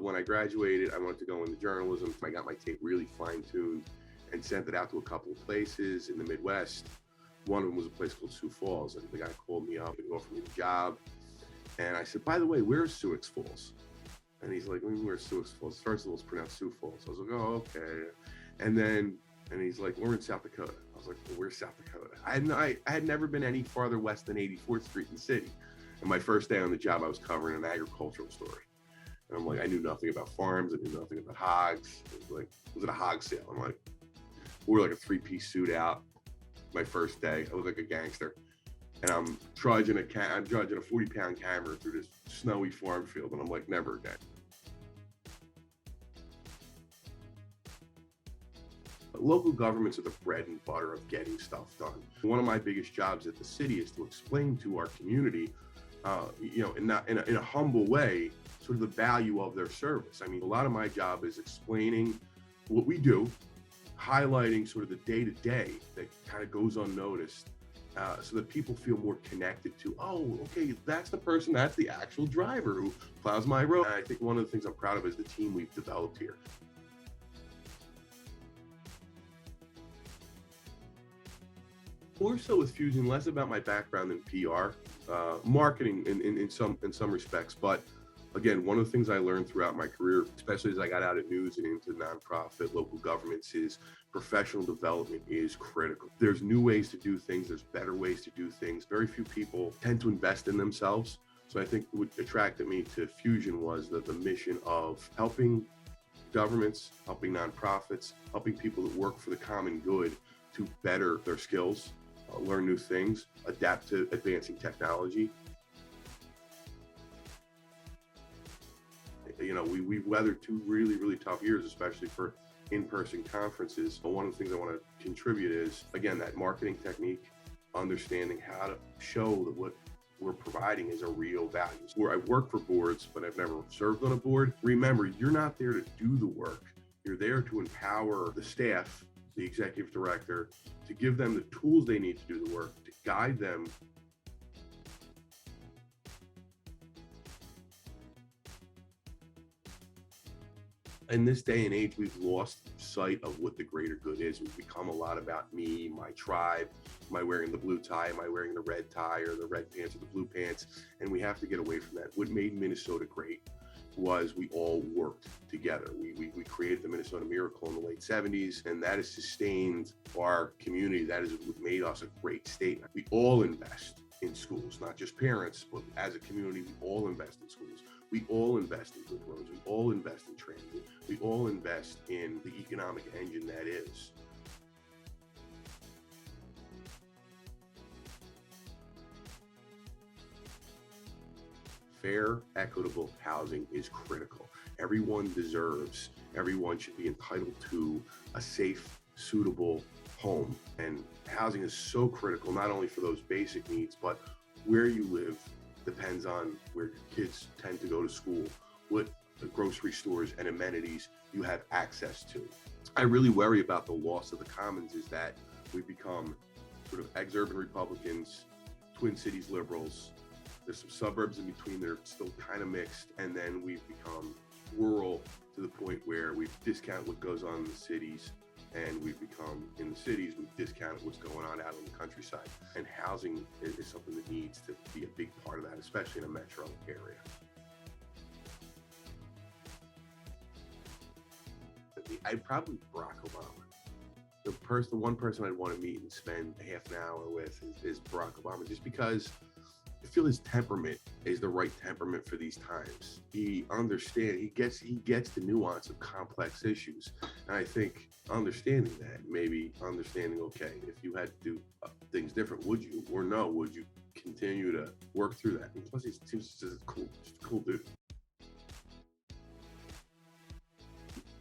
when I graduated, I wanted to go into journalism. I got my tape really fine-tuned and sent it out to a couple of places in the Midwest. One of them was a place called Sioux Falls, and the guy called me up and offered me the job. And I said, by the way, where's Sioux Falls? And he's like, where's Sioux Falls? First of all, it's pronounced Sioux Falls. I was like, oh, okay. And he's like, we're in South Dakota. I was like, well, where's South Dakota? I had never been any farther west than 84th Street in the city. And my first day on the job, I was covering an agricultural story. And I'm like, I knew nothing about farms. I knew nothing about hogs. It was like, was it a hog sale? I'm like, we were like a three-piece suit out. My first day, I was like a gangster. And I'm trudging a 40-pound camera through this snowy farm field. And I'm like, never again. Local governments are the bread and butter of getting stuff done. One of my biggest jobs at the city is to explain to our community, in a humble way, sort of the value of their service. I mean, a lot of my job is explaining what we do, highlighting sort of the day-to-day that kind of goes unnoticed, so that people feel more connected to, oh, okay, that's the person, that's the actual driver who plows my road. And I think one of the things I'm proud of is the team we've developed here. More so with Fusion, less about my background in PR, marketing in some respects. But again, one of the things I learned throughout my career, especially as I got out of news and into nonprofit local governments, is professional development is critical. There's new ways to do things. There's better ways to do things. Very few people tend to invest in themselves. So I think what attracted me to Fusion was the mission of helping governments, helping nonprofits, helping people that work for the common good to better their skills, learn new things, adapt to advancing technology. You know, we weathered two really, really tough years, especially for in-person conferences. But one of the things I want to contribute is, again, that marketing technique, understanding how to show that what we're providing is a real value. Where I work for boards, but I've never served on a board. Remember, you're not there to do the work. You're there to empower the staff, the executive director, to give them the tools they need to do the work, to guide them. In this day and age, we've lost sight of what the greater good is. We've become a lot about me, my tribe. Am I wearing the blue tie? Am I wearing the red tie or the red pants or the blue pants? And we have to get away from that. What made Minnesota great was we all worked together. We created the Minnesota Miracle in the late 70s, and that has sustained our community. That is what made us a great state. We all invest in schools, not just parents, but as a community, we all invest in schools. We all invest in good roads. We all invest in transit. We all invest in the economic engine that is. Fair, equitable housing is critical. Everyone should be entitled to a safe, suitable home. And housing is so critical, not only for those basic needs, but where you live depends on where your kids tend to go to school, what the grocery stores and amenities you have access to. I really worry about the loss of the commons, is that we become sort of ex-urban Republicans, Twin Cities liberals. There's some suburbs in between that are still kind of mixed, and then we've become rural to the point where we've discounted what goes on in the cities, and we've become, in the cities, we've discounted what's going on out in the countryside. And housing is something that needs to be a big part of that, especially in a metro area. I'd probably Barack Obama. The one person I'd want to meet and spend a half an hour with is Barack Obama, just because I feel his temperament is the right temperament for these times. He gets the nuance of complex issues. And I think understanding that, maybe understanding, okay, if you had to do things different, would you, or no, would you continue to work through that? And plus, he seems just a cool dude.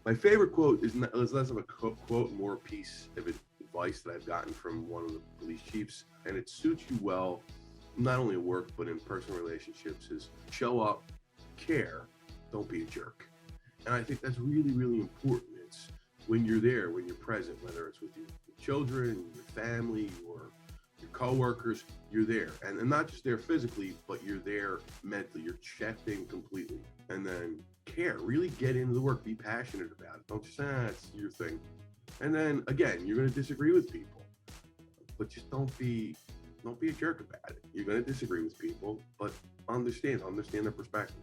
My favorite quote is less of a quote, more a piece of advice that I've gotten from one of the police chiefs, and it suits you well, not only at work, but in personal relationships, is show up, care, don't be a jerk. And I think that's really, really important. It's when you're there, when you're present, whether it's with your children, your family, or your coworkers, you're there. And not just there physically, but you're there mentally. You're checked in completely. And then care, really get into the work, be passionate about it. Don't just, it's your thing. And then again, you're going to disagree with people, but just don't be a jerk about it. You're going to disagree with people, but understand their perspective.